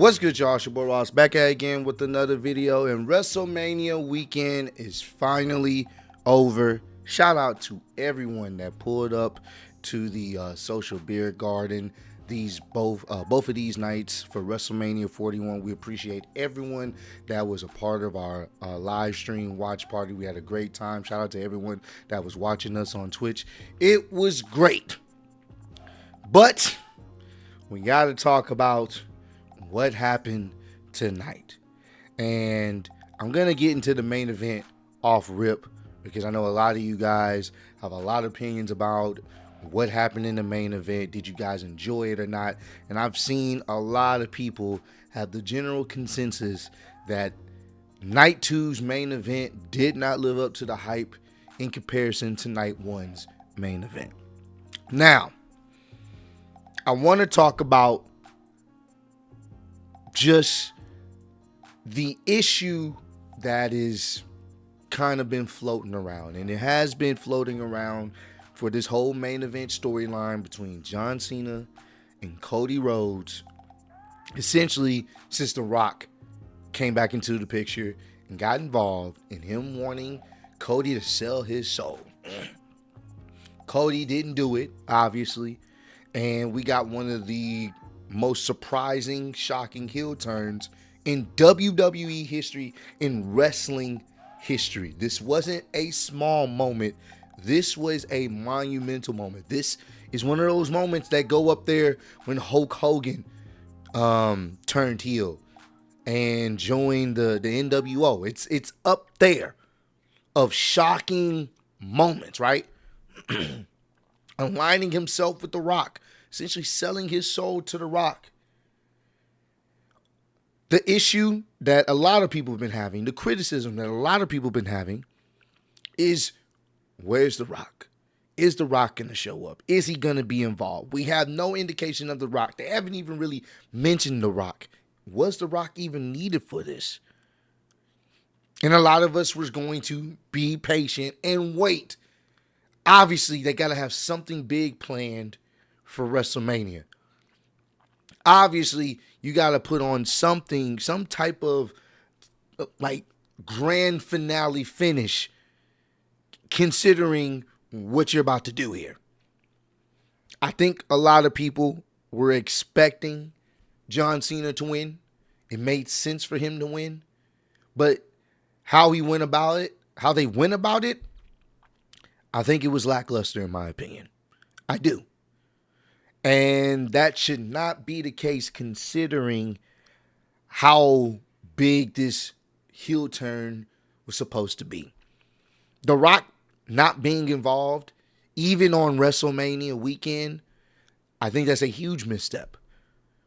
What's good, y'all? It's your boy Ross back at again with another video, and WrestleMania weekend is finally over. Shout out to everyone that pulled up to the social beer garden both of these nights for WrestleMania 41. We appreciate everyone that was a part of our live stream watch party. We had a great time. Shout out to everyone that was watching us on Twitch. It was great, but we got to talk about what happened tonight. And I'm going to get into the main event off rip because I know a lot of you guys have a lot of opinions about what happened in the main event. Did you guys enjoy it or not? And I've seen a lot of people have the general consensus that night two's main event did not live up to the hype in comparison to night one's main event. Now, I want to talk about just the issue that is kind of been floating around, and it has been floating around for this whole main event storyline between John Cena and Cody Rhodes, essentially since The Rock came back into the picture and got involved in him wanting Cody to sell his soul. Cody didn't do it, obviously, and we got one of the most surprising, shocking heel turns in WWE history, in wrestling history. This wasn't a small moment. This was a monumental moment. This is one of those moments that go up there when Hulk Hogan turned heel and joined the NWO. It's up there of shocking moments, right? Aligning himself with The Rock, essentially selling his soul to The Rock. The issue that a lot of people have been having, the criticism that a lot of people have been having is, where's The Rock? Is The Rock going to show up? Is he going to be involved? We have no indication of The Rock. They haven't even really mentioned The Rock. Was The Rock even needed for this? And a lot of us was going to be patient and wait. Obviously, they got to have something big planned for WrestleMania. Obviously, you got to put on something, some type of like grand finale finish, considering what you're about to do here. I think a lot of people were expecting John Cena to win. It made sense for him to win. But how he went about it, how they went about it, I think it was lackluster in my opinion. I do. And that should not be the case considering how big this heel turn was supposed to be. The Rock not being involved, even on WrestleMania weekend, I think that's a huge misstep.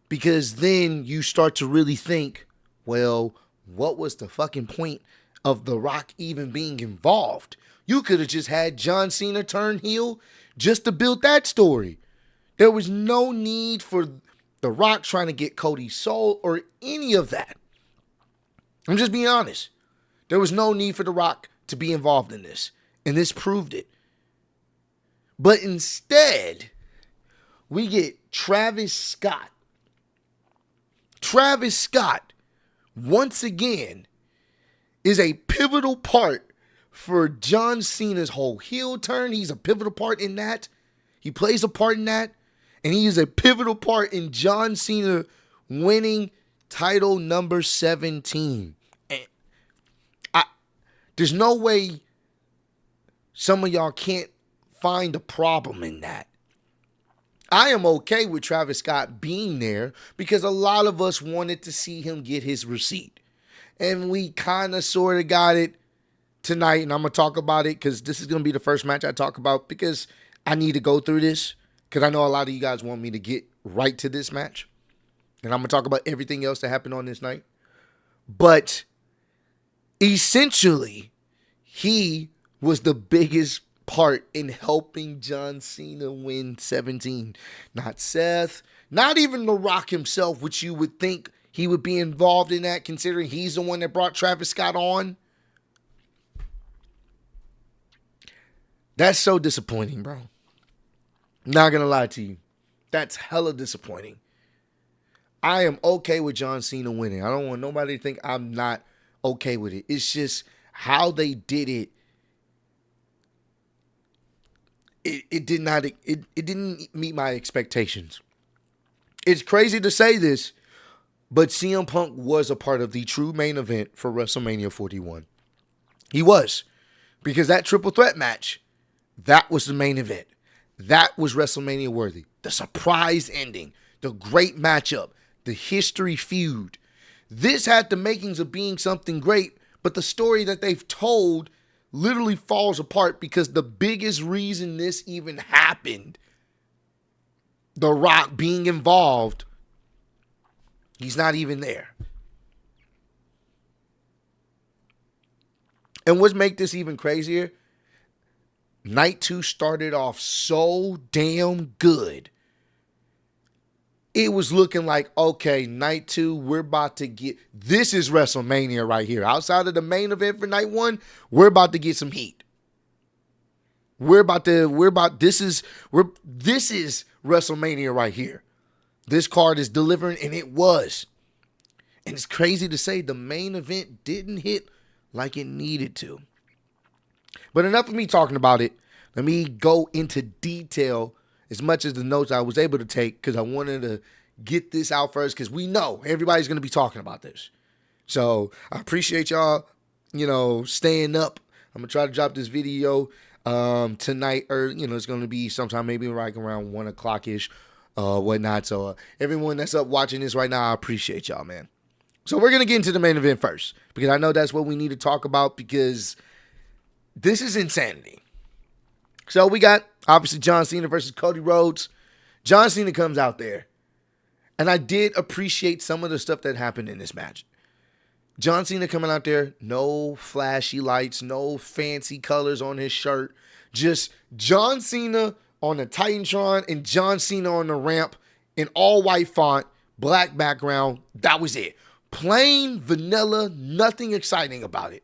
Because then you start to really think, well, what was the fucking point of The Rock even being involved? You could have just had John Cena turn heel just to build that story. There was no need for The Rock trying to get Cody's soul or any of that. I'm just being honest. There was no need for The Rock to be involved in this. And this proved it. But instead, we get Travis Scott. Travis Scott, once again, is a pivotal part for John Cena's whole heel turn. He's a pivotal part in that. He plays a part in that. And he is a pivotal part in John Cena winning title number 17. And there's no way some of y'all can't find a problem in that. I am okay with Travis Scott being there because a lot of us wanted to see him get his receipt. And we kind of sort of got it tonight. And I'm going to talk about it because this is going to be the first match I talk about because I need to go through this. Because I know a lot of you guys want me to get right to this match. And I'm going to talk about everything else that happened on this night. But essentially, he was the biggest part in helping John Cena win 17. Not Seth, not even The Rock himself, which you would think he would be involved in that, considering he's the one that brought Travis Scott on. That's so disappointing, bro. Not gonna lie to you. That's hella disappointing. I am okay with John Cena winning. I don't want nobody to think I'm not okay with it. It's just how they did it. It did not. It didn't meet my expectations. It's crazy to say this, but CM Punk was a part of the true main event for WrestleMania 41. He was. Because that triple threat match, that was the main event. That was WrestleMania worthy. The surprise ending, the great matchup, the history feud. This had the makings of being something great, but the story that they've told literally falls apart because the biggest reason this even happened, The Rock being involved, he's not even there. And what's make this even crazier, Night 2 started off so damn good. It was looking like, okay, Night 2, we're about to get, this is WrestleMania right here. Outside of the main event for Night 1, we're about to get some heat. This is WrestleMania right here. This card is delivering, and it was. And it's crazy to say the main event didn't hit like it needed to. But enough of me talking about it. Let me go into detail as much as the notes I was able to take because I wanted to get this out first because we know everybody's going to be talking about this. So I appreciate y'all, staying up. I'm going to try to drop this video tonight, or, it's going to be sometime maybe right around 1 o'clock-ish, whatnot. So everyone that's up watching this right now, I appreciate y'all, man. So we're going to get into the main event first because I know that's what we need to talk about because this is insanity. So we got, obviously, John Cena versus Cody Rhodes. John Cena comes out there. And I did appreciate some of the stuff that happened in this match. John Cena coming out there, no flashy lights, no fancy colors on his shirt. Just John Cena on the Titantron and John Cena on the ramp in all white font, black background. That was it. Plain, vanilla, nothing exciting about it.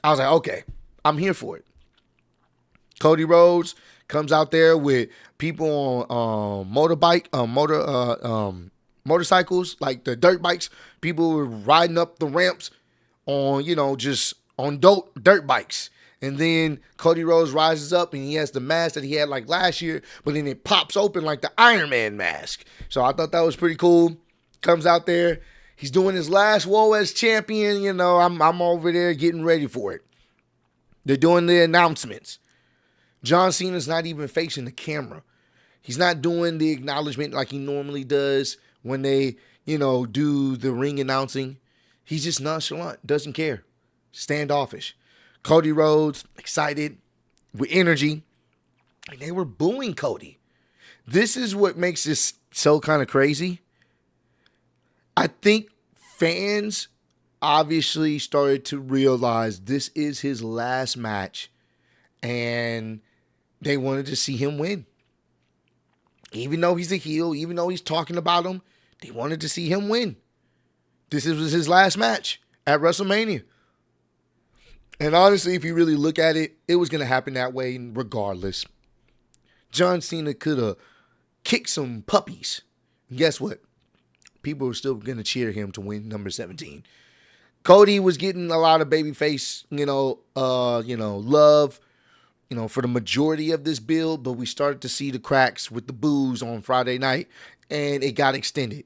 I was like, okay, I'm here for it. Cody Rhodes comes out there with people on motorcycles, like the dirt bikes. People were riding up the ramps on, just on dirt bikes. And then Cody Rhodes rises up and he has the mask that he had like last year, but then it pops open like the Iron Man mask. So I thought that was pretty cool. Comes out there. He's doing his last woe as champion. I'm over there getting ready for it. They're doing the announcements. John Cena's not even facing the camera. He's not doing the acknowledgement like he normally does when they, do the ring announcing. He's just nonchalant, doesn't care, standoffish. Cody Rhodes, excited, with energy, and they were booing Cody. This is what makes this so kind of crazy. I think fans obviously started to realize this is his last match, and they wanted to see him win. Even though he's a heel, even though he's talking about him, they wanted to see him win. This was his last match at WrestleMania. And honestly, if you really look at it, it was going to happen that way regardless. John Cena could have kicked some puppies. And guess what? People were still going to cheer him to win number 17. Cody was getting a lot of babyface, love, for the majority of this build, but we started to see the cracks with the boos on Friday night, and it got extended.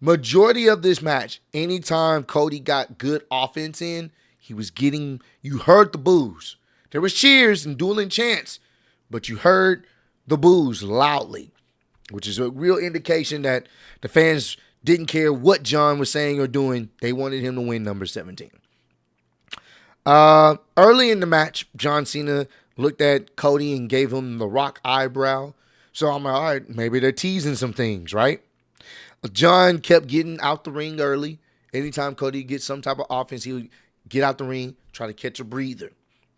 Majority of this match, anytime Cody got good offense in, you heard the boos. There was cheers and dueling chants, but you heard the boos loudly, which is a real indication that the fans didn't care what John was saying or doing. They wanted him to win number 17. Early in the match, John Cena looked at Cody and gave him the Rock eyebrow. So I'm like, all right, maybe they're teasing some things, right? John kept getting out the ring early. Anytime Cody gets some type of offense, he would get out the ring, try to catch a breather.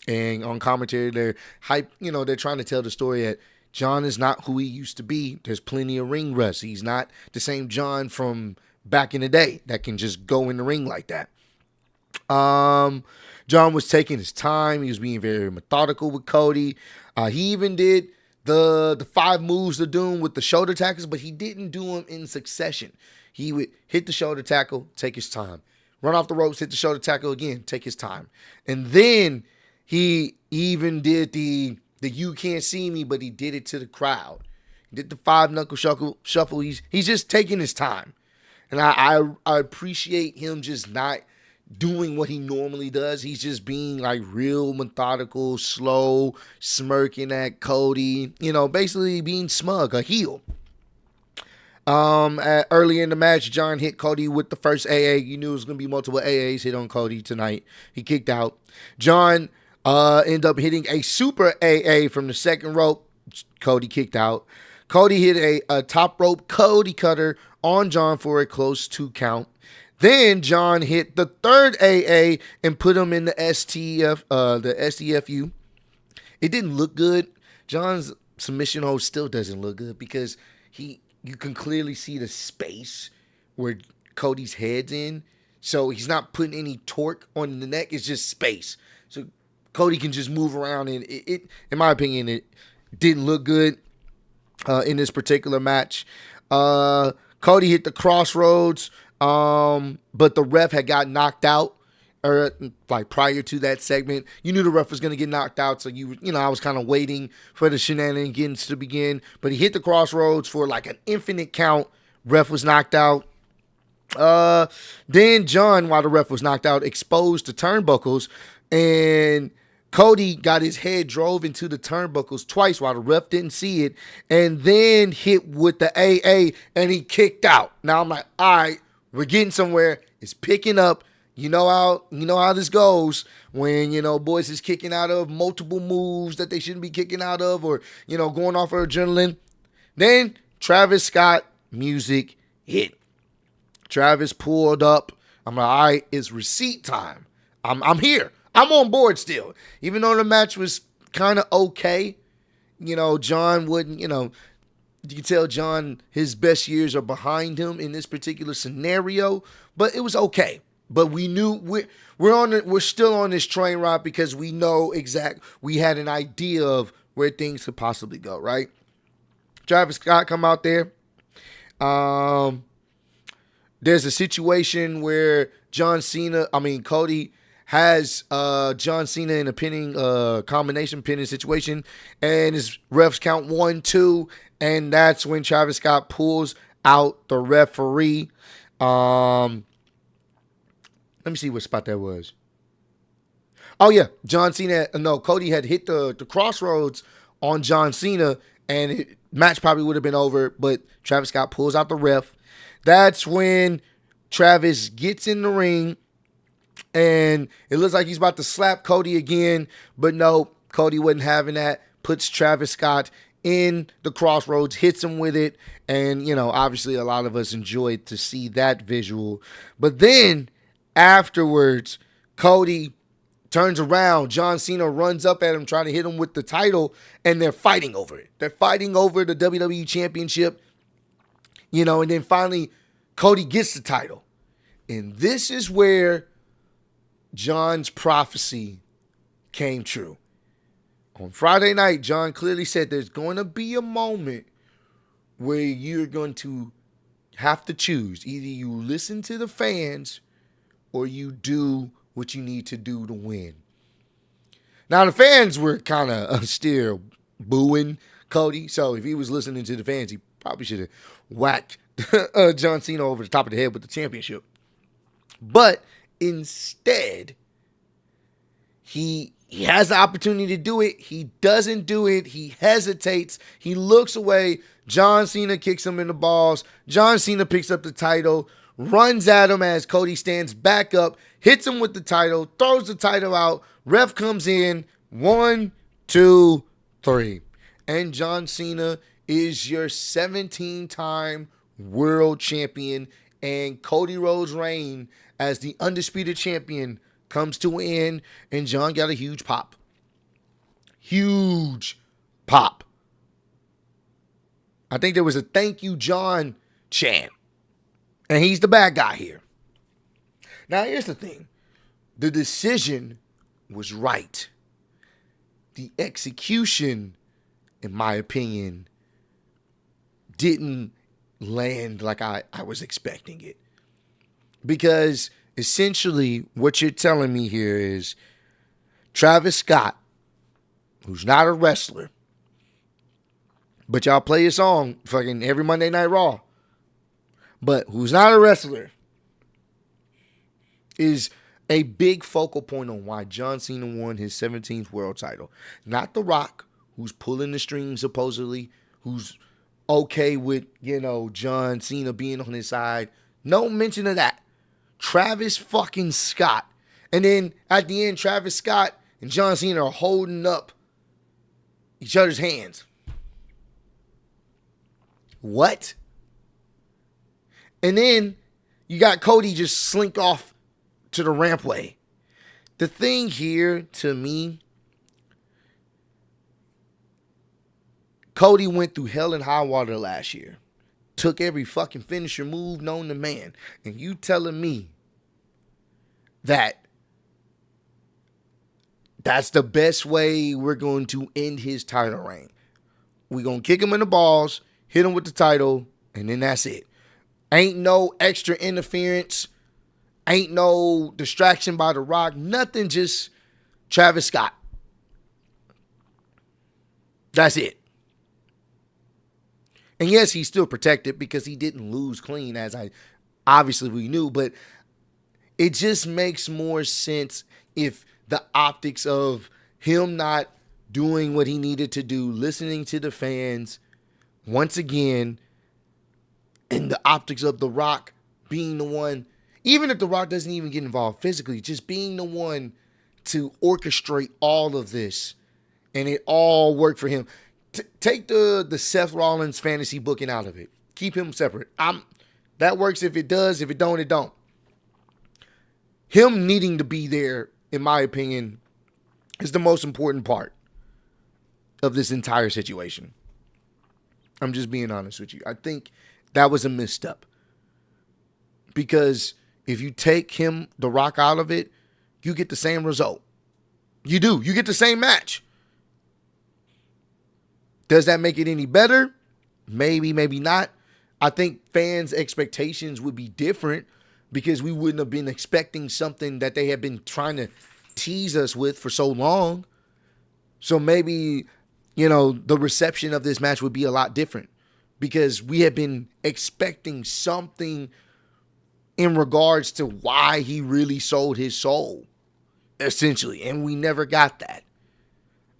And on commentary, they're they're trying to tell the story that John is not who he used to be. There's plenty of ring rust. He's not the same John from back in the day that can just go in the ring like that. John was taking his time. He was being very methodical with Cody. He even did the 5 moves of doom with the shoulder tackles, but he didn't do them in succession. He would hit the shoulder tackle, take his time. Run off the ropes, hit the shoulder tackle again, take his time. And then he even did the you can't see me, but he did it to the crowd. He did the 5-knuckle shuffle. He's just taking his time. And I appreciate him just not doing what he normally does. He's just being like real methodical, slow, smirking at Cody, basically being smug, a heel. Early in the match, John hit Cody with the first AA. You knew it was going to be multiple AAs hit on Cody tonight. He kicked out. John ended up hitting a super AA from the second rope. Cody kicked out. Cody hit a top rope Cody cutter on John for a close 2 count. Then John hit the third AA and put him in the STFU. It didn't look good. John's submission hold still doesn't look good because you can clearly see the space where Cody's head's in. So he's not putting any torque on the neck. It's just space. So Cody can just move around. And it in my opinion, it didn't look good in this particular match. Cody hit the crossroads, but the ref had got knocked out. Or like prior to that segment, you knew the ref was going to get knocked out, so I was kind of waiting for the shenanigans to begin. But he hit the crossroads for like an infinite count. Ref was knocked out. Then John, while the ref was knocked out, exposed the turnbuckles, and Cody got his head drove into the turnbuckles twice while the ref didn't see it, and then hit with the AA, and he kicked out. Now I'm like, all right, we're getting somewhere. It's picking up. You know how this goes when, boys is kicking out of multiple moves that they shouldn't be kicking out of, or, going off of adrenaline. Then Travis Scott music hit. Travis pulled up. I'm like, all right, it's receipt time. I'm here. I'm on board still. Even though the match was kind of okay, John wouldn't, you can tell John his best years are behind him in this particular scenario, but it was okay. But we knew we're still on this train ride because we know we had an idea of where things could possibly go, right? Travis Scott come out there. There's a situation where Cody has John Cena in a combination pinning situation, and his refs count 1, 2, and that's when Travis Scott pulls out the referee. Let me see what spot that was. Oh, yeah. Cody had hit the crossroads on John Cena, and match probably would have been over, but Travis Scott pulls out the ref. That's when Travis gets in the ring, and it looks like he's about to slap Cody again, but no, Cody wasn't having that. Puts Travis Scott in the crossroads, hits him with it, and, obviously a lot of us enjoyed to see that visual. But then afterwards, Cody turns around. John Cena runs up at him trying to hit him with the title, and they're fighting over it. They're fighting over the WWE Championship, and then finally Cody gets the title. And this is where John's prophecy came true. On Friday night, John clearly said there's going to be a moment where you're going to have to choose. Either you listen to the fans or you do what you need to do to win. Now, the fans were kind of still booing Cody, so if he was listening to the fans, he probably should have whacked John Cena over the top of the head with the championship. But instead, he has the opportunity to do it. He doesn't do it. He hesitates. He looks away. John Cena kicks him in the balls. John Cena picks up the title, runs at him as Cody stands back up, hits him with the title, throws the title out. Ref comes in. 1, 2, 3. And John Cena is your 17-time world champion. And Cody Rhodes' reign as the undisputed champion comes to an end. And John got a huge pop. Huge pop. I think there was a thank you, John chant. And he's the bad guy here. Now, here's the thing. The decision was right. The execution in my opinion, didn't land like I was expecting it. Because essentially what you're telling me here is Travis Scott, who's not a wrestler, but y'all play a song fucking every Monday Night Raw, but who's not a wrestler, is a big focal point on why John Cena won his 17th world title. Not The Rock, who's pulling the strings supposedly, who's okay with, John Cena being on his side. No mention of that. Travis fucking Scott. And then at the end, Travis Scott and John Cena are holding up each other's hands. What? And then you got Cody just slink off to the rampway. The thing here to me, Cody went through hell and high water last year. Took every fucking finisher move known to man. And you telling me that that's the best way we're going to end his title reign? We're going to kick him in the balls, hit him with the title, and then that's it. Ain't no extra interference. Ain't no distraction by The Rock. Nothing, just Travis Scott. That's it. And yes, he's still protected because he didn't lose clean, as obviously we knew. But it just makes more sense if the optics of him not doing what he needed to do, listening to the fans, once again, and the optics of The Rock being the one, even if The Rock doesn't even get involved physically, just being the one to orchestrate all of this, and it all worked for him. Take the Seth Rollins fantasy booking out of it. Keep him separate. That works if it does. If it don't, it don't. Him needing to be there, in my opinion, is the most important part of this entire situation. I'm just being honest with you. I think that was a misstep. Because if you take The Rock, out of it, you get the same result. You do. You get the same match. Does that make it any better? Maybe, maybe not. I think fans' expectations would be different because we wouldn't have been expecting something that they had been trying to tease us with for so long. So maybe, the reception of this match would be a lot different because we had been expecting something in regards to why he really sold his soul, essentially. And we never got that.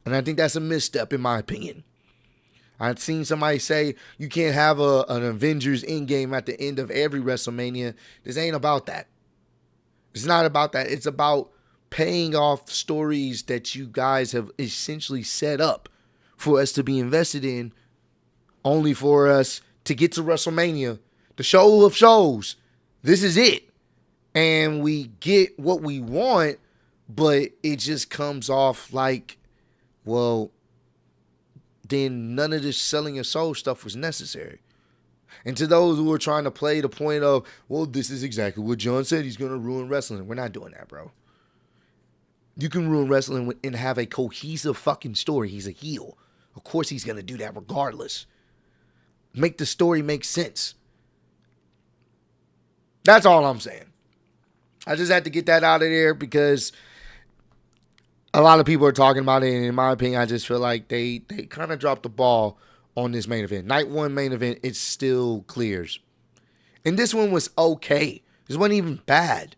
And I think that's a misstep, in my opinion. I've seen somebody say you can't have an Avengers Endgame at the end of every WrestleMania. This ain't about that. It's not about that. It's about paying off stories that you guys have essentially set up for us to be invested in, only for us to get to WrestleMania, the show of shows. This is it. And we get what we want, but it just comes off like, well, then none of this selling your soul stuff was necessary. And to those who are trying to play the point of, well, this is exactly what John said, he's going to ruin wrestling. We're not doing that, bro. You can ruin wrestling and have a cohesive fucking story. He's a heel. Of course he's going to do that regardless. Make the story make sense. That's all I'm saying. I just had to get that out of there because a lot of people are talking about it, and in my opinion, I just feel like they kind of dropped the ball on this main event. Night one main event, it still clears. And this one was okay. This wasn't even bad.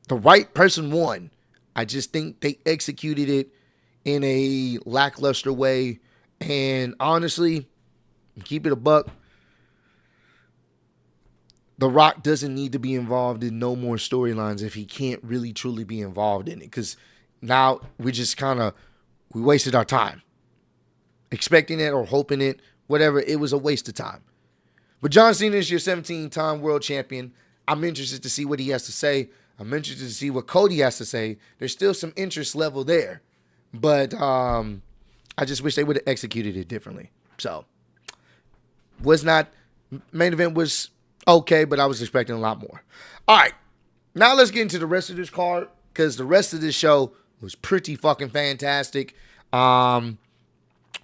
The right person won. I just think they executed it in a lackluster way. And honestly, keep it a buck, The Rock doesn't need to be involved in no more storylines if he can't really truly be involved in it. Because now we just we wasted our time. Expecting it or hoping it, whatever, it was a waste of time. But John Cena is your 17-time world champion. I'm interested to see what he has to say. I'm interested to see what Cody has to say. There's still some interest level there. But I just wish they would have executed it differently. So, main event was okay, but I was expecting a lot more. All right, now let's get into the rest of this card, because the rest of this show was pretty fucking fantastic.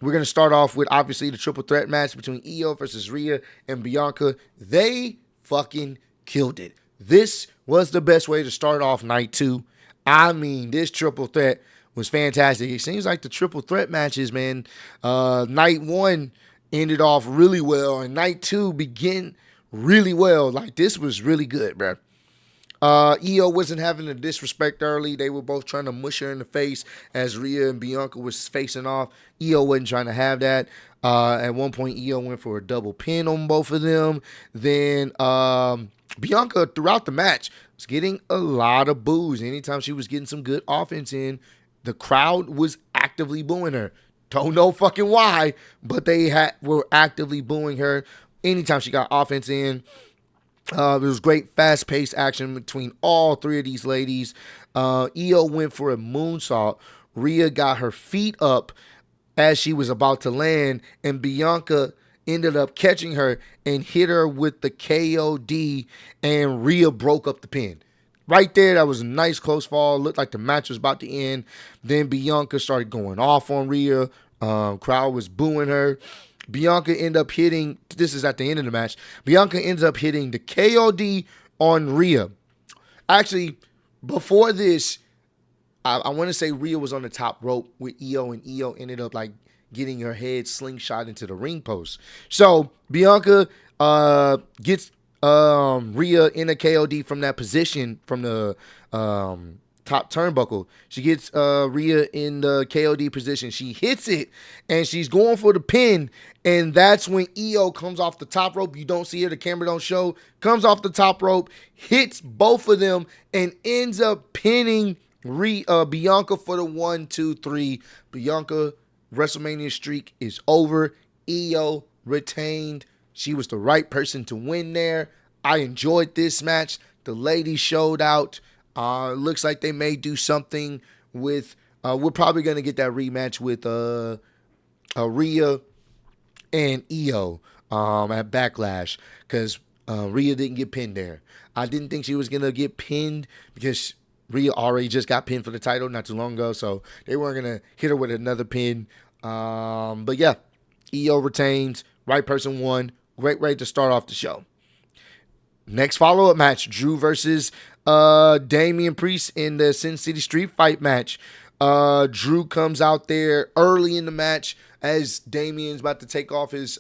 We're going to start off with, obviously, the triple threat match between Io versus Rhea and Bianca. They fucking killed it. This was the best way to start off night 2. I mean, this triple threat was fantastic. It seems like the triple threat matches, man, night 1 ended off really well, and night 2 began really well. Like, this was really good, bro. Io wasn't having a disrespect early. They were both trying to mush her in the face as Rhea and Bianca was facing off. Io wasn't trying to have that. At one point, Io went for a double pin on both of them. Then Bianca, throughout the match, was getting a lot of boos. Anytime she was getting some good offense in, the crowd was actively booing her. Don't know fucking why, but they were actively booing her anytime she got offense in. There was great fast-paced action between all 3 of these ladies. Io went for a moonsault. Rhea got her feet up as she was about to land, and Bianca ended up catching her and hit her with the KOD, and Rhea broke up the pin. Right there, that was a nice close fall. Looked like the match was about to end. Then Bianca started going off on Rhea. Crowd was booing her. Bianca ended up hitting, this is at the end of the match, Bianca ends up hitting the KOD on Rhea. Actually, before this, I want to say Rhea was on the top rope with Io, and Io ended up like getting her head slingshot into the ring post. So Bianca gets Rhea in a KOD from that position, from the top turnbuckle. She gets Rhea in the KOD position. She hits it, and she's going for the pin, and that's when Io comes off the top rope. You don't see her. The camera don't show. Comes off the top rope, hits both of them, and ends up pinning Bianca for the 1, 2, 3. Bianca WrestleMania streak is over. Io retained. She was the right person to win there. I enjoyed this match. The ladies showed out. Looks like they may do something with, we're probably going to get that rematch with Rhea and Io at Backlash, because Rhea didn't get pinned there. I didn't think she was going to get pinned because Rhea already just got pinned for the title not too long ago, so they weren't going to hit her with another pin. But yeah, Io retains. Right person won. Great way to start off the show. Next follow-up match, Drew versus Damian Priest in the Sin City Street Fight match. Drew comes out there early in the match as Damian's about to take off his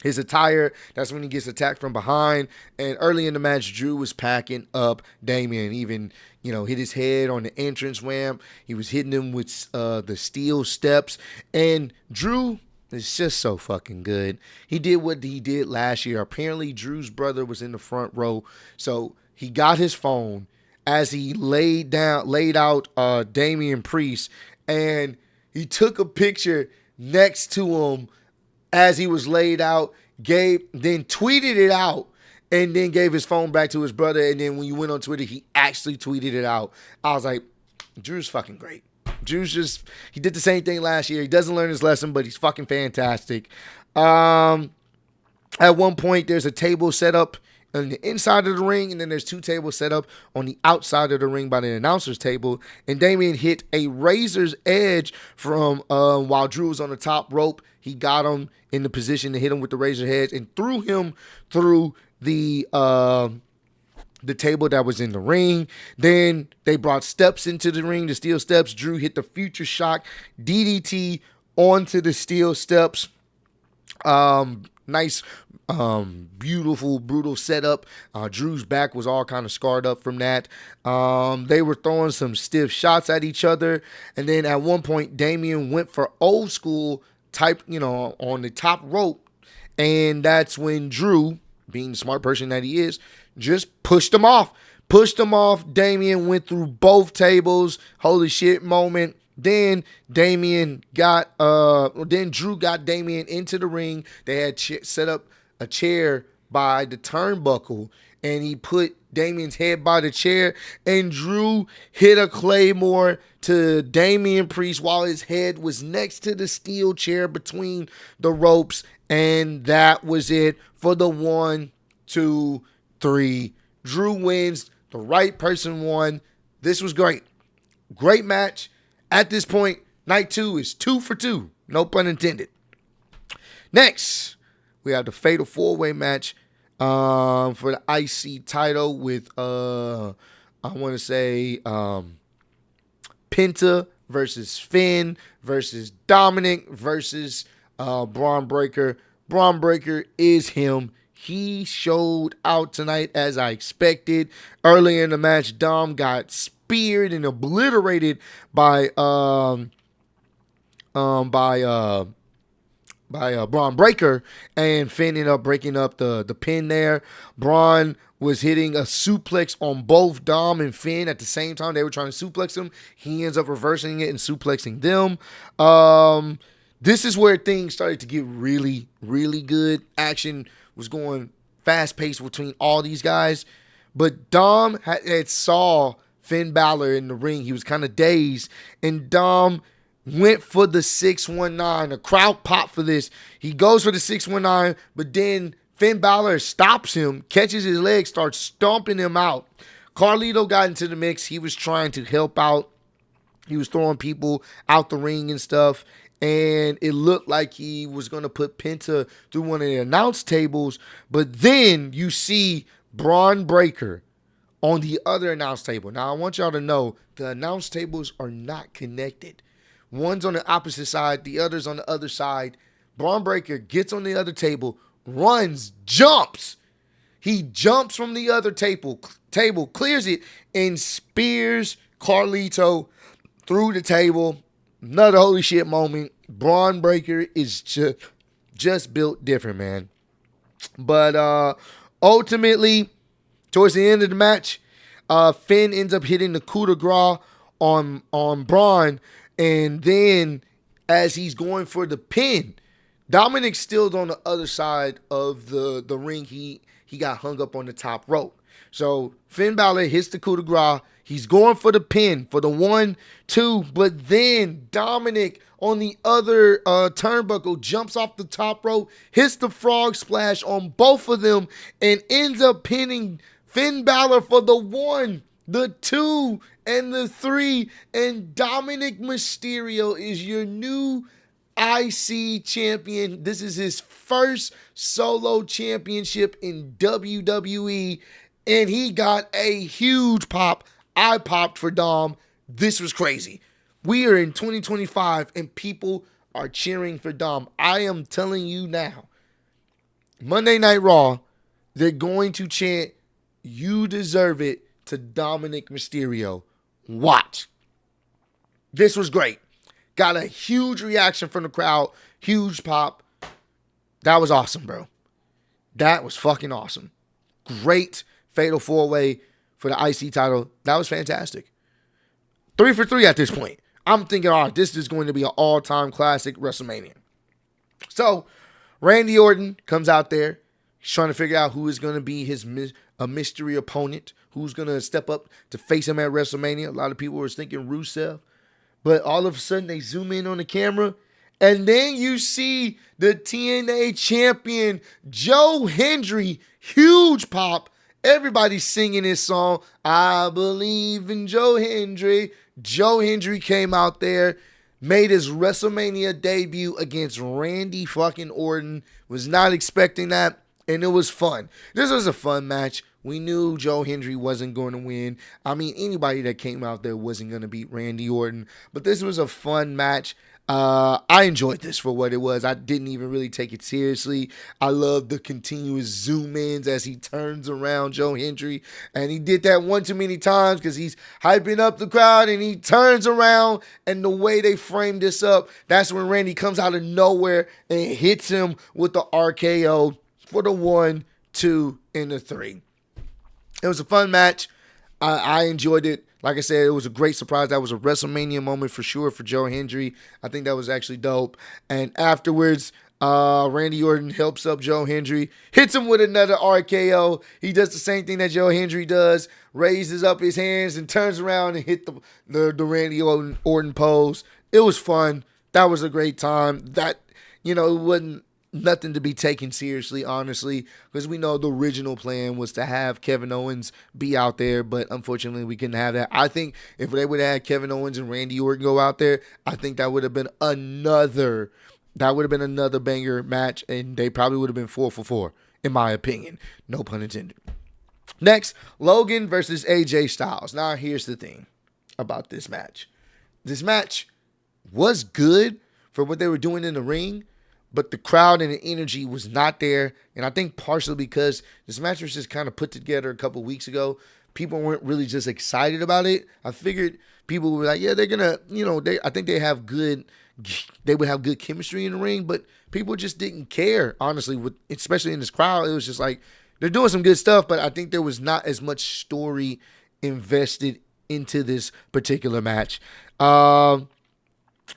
attire. That's when he gets attacked from behind. And early in the match, Drew was packing up Damian. Even, hit his head on the entrance ramp. He was hitting him with the steel steps. And Drew is just so fucking good. He did what he did last year. Apparently, Drew's brother was in the front row. So he got his phone as he laid out Damian Priest, and he took a picture next to him as he was laid out, then tweeted it out, and then gave his phone back to his brother. And then when you went on Twitter, he actually tweeted it out. I was like, Drew's fucking great. He did the same thing last year. He doesn't learn his lesson, but he's fucking fantastic. At one point, there's a table set up on the inside of the ring, and then there's 2 tables set up on the outside of the ring by the announcer's table. And Damian hit a razor's edge from while Drew was on the top rope. He got him in the position to hit him with the razor edge and threw him through the table that was in the ring. Then they brought steps into the ring, the steel steps. Drew hit the Future Shock DDT onto the steel steps. Nice, beautiful, brutal setup. Drew's back was all kind of scarred up from that. They were throwing some stiff shots at each other. And then at one point, Damian went for old school type, on the top rope. And that's when Drew, being the smart person that he is, just pushed him off. Damian went through both tables. Holy shit moment. Then Drew got Damian into the ring. They had set up a chair by the turnbuckle, and he put Damian's head by the chair, and Drew hit a claymore to Damian Priest while his head was next to the steel chair between the ropes, and that was it for the 1, 2, 3. Drew wins. The right person won. This was great. Great match. At this point, Night 2 is 2 for 2. No pun intended. Next, we have the Fatal 4-Way match for the IC title with, I want to say, Penta versus Finn versus Dominic versus Braun Breaker. Braun Breaker is him. He showed out tonight as I expected. Earlier in the match, Dom got speared and obliterated by Braun Breaker, and Finn ended up breaking up the pin there. Braun was hitting a suplex on both Dom and Finn at the same time. They were trying to suplex him. He ends up reversing it and suplexing them. This is where things started to get really, really good. Action was going fast-paced between all these guys. But Dom had saw Finn Balor in the ring. He was kind of dazed. And Dom went for the 619. The crowd popped for this. He goes for the 619, but then Finn Balor stops him, catches his leg, starts stomping him out. Carlito got into the mix. He was trying to help out. He was throwing people out the ring and stuff. And it looked like he was going to put Penta through one of the announce tables. But then you see Braun Breaker on the other announce table. Now, I want y'all to know the announce tables are not connected. One's on the opposite side, the other's on the other side. Braun Breaker gets on the other table, runs, jumps. He jumps from the other table, clears it, and spears Carlito through the table. Another holy shit moment. Braun Breaker is just built different, man. But ultimately, towards the end of the match, Finn ends up hitting the coup de grace on Braun. And then as he's going for the pin, Dominic's still on the other side of the ring. He got hung up on the top rope. So Finn Balor hits the coup de grace. He's going for the pin for the 1-2, but then Dominic on the other turnbuckle jumps off the top rope, hits the frog splash on both of them, and ends up pinning Finn Balor for the 1, the 2, and the 3. And Dominic Mysterio is your new IC champion. This is his first solo championship in WWE, and he got a huge pop. I popped for Dom. This was crazy. We are in 2025 and people are cheering for Dom. I am telling you now, Monday Night Raw, they're going to chant, "You deserve it," to Dominic Mysterio. Watch. This was great. Got a huge reaction from the crowd. Huge pop. That was awesome, bro. That was fucking awesome. Great Fatal 4-Way for the IC title. That was fantastic. 3 for 3 at this point. I'm thinking, all right, this is going to be an all-time classic WrestleMania. So, Randy Orton comes out there. He's trying to figure out who is going to be a mystery opponent. Who's going to step up to face him at WrestleMania. A lot of people were thinking Rusev. But all of a sudden, they zoom in on the camera. And then you see the TNA champion, Joe Hendry. Huge pop. Everybody's singing his song, "I Believe in Joe Hendry." Joe Hendry came out there, made his WrestleMania debut against Randy fucking Orton. Was not expecting that, and it was fun. This was a fun match. We knew Joe Hendry wasn't going to win. I mean, anybody that came out there wasn't going to beat Randy Orton. But this was a fun match. I enjoyed this for what it was. I didn't even really take it seriously. I love the continuous zoom ins as he turns around Joe Hendry. And he did that one too many times because he's hyping up the crowd and he turns around. And the way they framed this up, that's when Randy comes out of nowhere and hits him with the RKO for the 1, 2, and the 3. It was a fun match. I enjoyed it. Like I said, it was a great surprise. That was a WrestleMania moment for sure for Joe Hendry. I think that was actually dope. And afterwards, Randy Orton helps up Joe Hendry, hits him with another RKO. He does the same thing that Joe Hendry does, raises up his hands and turns around and hit the Randy Orton pose. It was fun. That was a great time. That, it wasn't nothing to be taken seriously, honestly, because we know the original plan was to have Kevin Owens be out there, but unfortunately we couldn't have that. I think if they would have had Kevin Owens and Randy Orton go out there, I think that would have been another banger match, and they probably would have been 4 for 4, in my opinion. No pun intended. Next, Logan versus AJ Styles. Now, here's the thing about this match. This match was good for what they were doing in the ring, but the crowd and the energy was not there. And I think partially because this match was just kind of put together a couple weeks ago. People weren't really just excited about it. I figured people were like, yeah, they're going to, I think they would have good chemistry in the ring, but people just didn't care, honestly, especially in this crowd. It was just like, they're doing some good stuff, but I think there was not as much story invested into this particular match.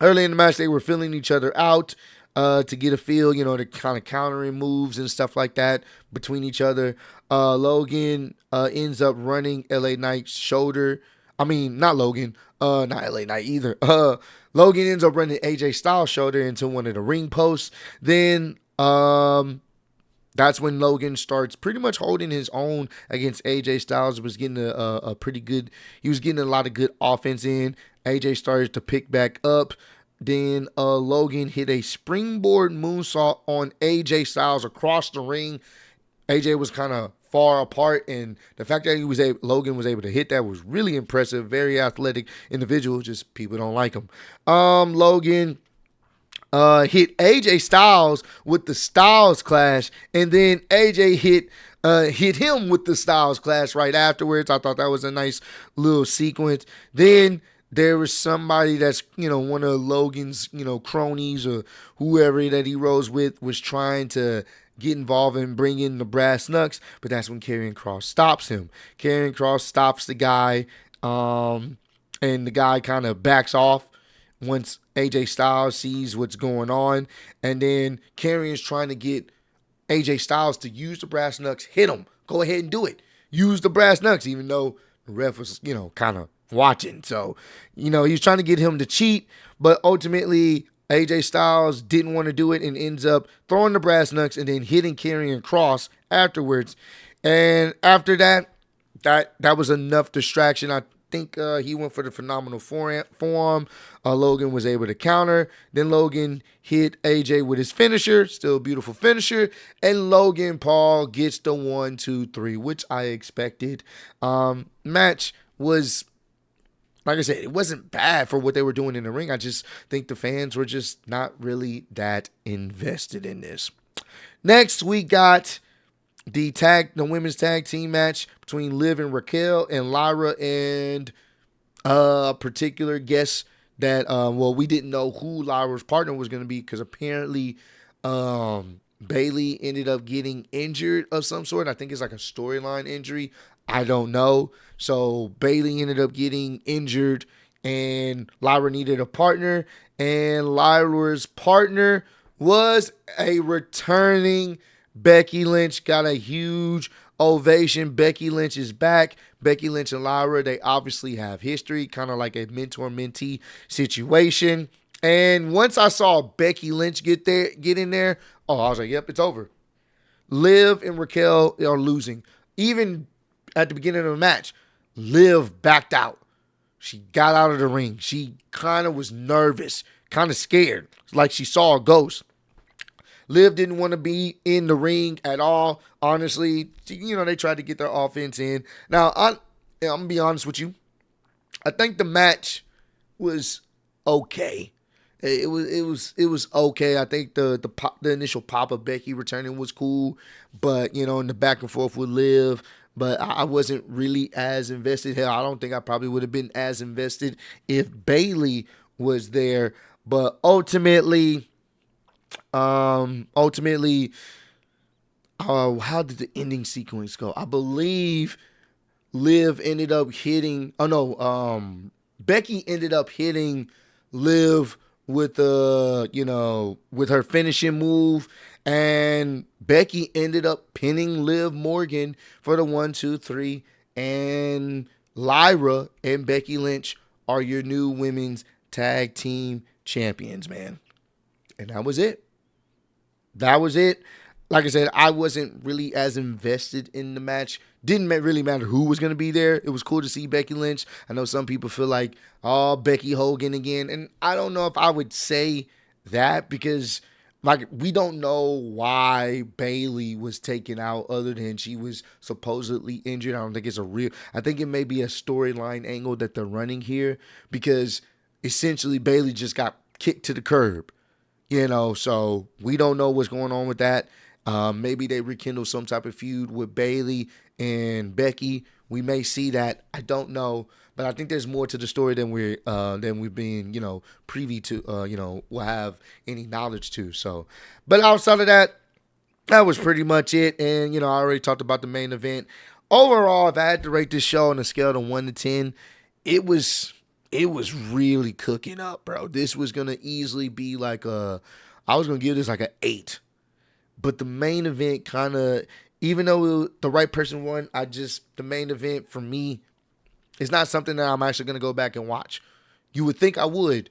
Early in the match, they were filling each other out to get a feel, the kind of countering moves and stuff like that between each other. Logan ends up running LA Knight's shoulder. I mean, not Logan, not LA Knight either. Logan ends up running AJ Styles' shoulder into one of the ring posts. Then that's when Logan starts pretty much holding his own against AJ Styles. He was getting he was getting a lot of good offense in. AJ started to pick back up. Then Logan hit a springboard moonsault on AJ Styles across the ring. AJ was kind of far apart, and the fact that Logan was able to hit that was really impressive. Very athletic individual. Just people don't like him. Logan hit AJ Styles with the Styles Clash, and then AJ hit him with the Styles Clash right afterwards. I thought that was a nice little sequence. Then there was somebody that's, one of Logan's, cronies or whoever that he rose with was trying to get involved and bring in the brass knucks, but that's when Karrion Kross stops him. Karrion Kross stops the guy, and the guy kind of backs off once AJ Styles sees what's going on, and then Karrion's trying to get AJ Styles to use the brass knucks, hit him, go ahead and do it. Use the brass knucks, even though the ref was, kind of watching. So, he was trying to get him to cheat, but ultimately AJ Styles didn't want to do it and ends up throwing the brass knucks and then hitting Karrion Kross afterwards. And after that was enough distraction. I think he went for the phenomenal forearm. Logan was able to counter. Then Logan hit AJ with his finisher, still a beautiful finisher. And Logan Paul gets the 1, 2, 3, which I expected. Match was, like I said, it wasn't bad for what they were doing in the ring. I just think the fans were just not really that invested in this. Next, we got the women's tag team match between Liv and Raquel and Lyra and a particular guest that, we didn't know who Lyra's partner was going to be because apparently Bayley ended up getting injured of some sort. I think it's like a storyline injury. I don't know. So Bayley ended up getting injured and Lyra needed a partner. And Lyra's partner was a returning Becky Lynch. Got a huge ovation. Becky Lynch is back. Becky Lynch and Lyra, they obviously have history, kind of like a mentor-mentee situation. And once I saw Becky Lynch get in there, I was like, yep, it's over. Liv and Raquel are losing. Even at the beginning of the match, Liv backed out. She got out of the ring. She kind of was nervous, kind of scared, like she saw a ghost. Liv didn't want to be in the ring at all. Honestly, they tried to get their offense in. Now, I'm going to be honest with you. I think the match was okay. It was okay. I think the initial pop of Becky returning was cool, but in the back and forth with Liv, but I wasn't really as invested. Hell, I don't think I probably would have been as invested if Bayley was there. But ultimately, how did the ending sequence go? I believe Liv ended up hitting. Becky ended up hitting Liv with with her finishing move, and Becky ended up pinning Liv Morgan for the 1, 2, 3, and Lyra and Becky Lynch are your new women's tag team champions, man. And that was it. that was it. Like I said, I wasn't really as invested in the match. Didn't really matter who was going to be there. It was cool to see Becky Lynch. I know some people feel like, oh, Becky Hogan again. And I don't know if I would say that because, like, we don't know why Bayley was taken out other than she was supposedly injured. I don't think it's a real, I think it may be a storyline angle that they're running here because essentially Bayley just got kicked to the curb. So we don't know what's going on with that. Maybe they rekindle some type of feud with Bayley and Becky. We may see that. I don't know, but I think there's more to the story than we've been privy to. We'll have any knowledge to. So, but outside of that, that was pretty much it. And I already talked about the main event. Overall, if I had to rate this show on a scale of 1 to 10, it was really cooking up, bro. This was gonna easily be like I was gonna give this like an 8. But the main event kind of, even though the right person won, the main event for me is not something that I'm actually going to go back and watch. You would think I would,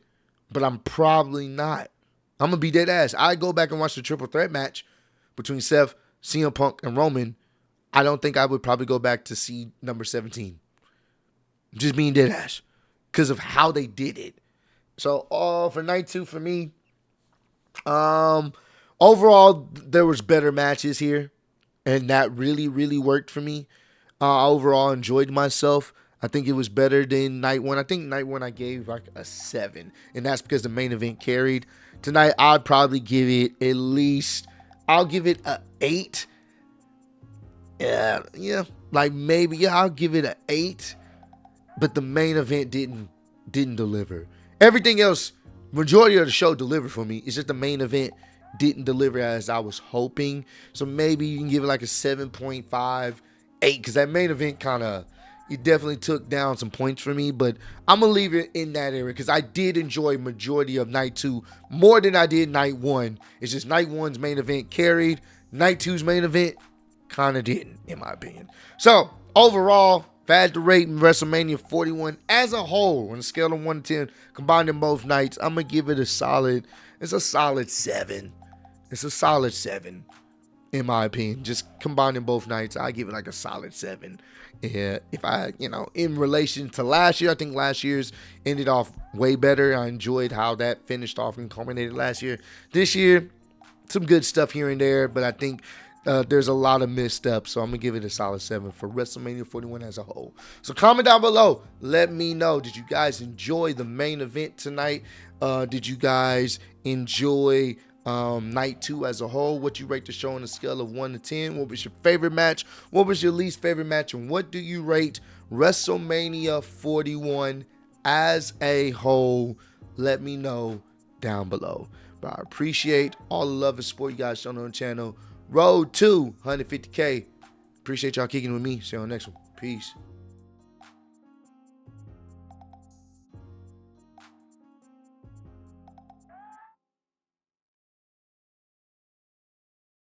but I'm probably not. I'm going to be dead ass. I go back and watch the triple threat match between Seth, CM Punk, and Roman. I don't think I would probably go back to see number 17. Just being dead ass because of how they did it. So, for night 2 for me, overall, there was better matches here, and that really, really worked for me. Overall, enjoyed myself. I think it was better than night 1. I think night 1 I gave like a 7, and that's because the main event carried. Tonight, I'd probably give it I'll give it a 8. Yeah, like maybe, I'll give it a 8, but the main event didn't deliver. Everything else, majority of the show delivered for me. It's just the main event didn't deliver as I was hoping. So maybe you can give it like a 7.5, 8, because that main event it definitely took down some points for me, but I'm going to leave it in that area because I did enjoy majority of night 2 more than I did night 1. It's just night 1's main event carried. Night 2's main event kind of didn't, in my opinion. So overall, if I had to rate WrestleMania 41 as a whole on a scale of 1 to 10, combined in both nights, I'm going to give it a solid 7. It's a solid 7, in my opinion. Just combining both nights, I give it like a solid 7. Yeah, if I, in relation to last year, I think last year's ended off way better. I enjoyed how that finished off and culminated last year. This year, some good stuff here and there, but I think there's a lot of missteps, so I'm going to give it a solid 7 for WrestleMania 41 as a whole. So comment down below. Let me know, did you guys enjoy the main event tonight? Did you guys enjoy night 2 as a whole? What you rate the show on a scale of 1 to 10? What was your favorite match? What was your least favorite match? And what do you rate WrestleMania 41 as a whole? Let me know down below. But I appreciate all the love and support you guys showing on the channel. Road to 150K. Appreciate y'all kicking with me. See you on the next one. Peace.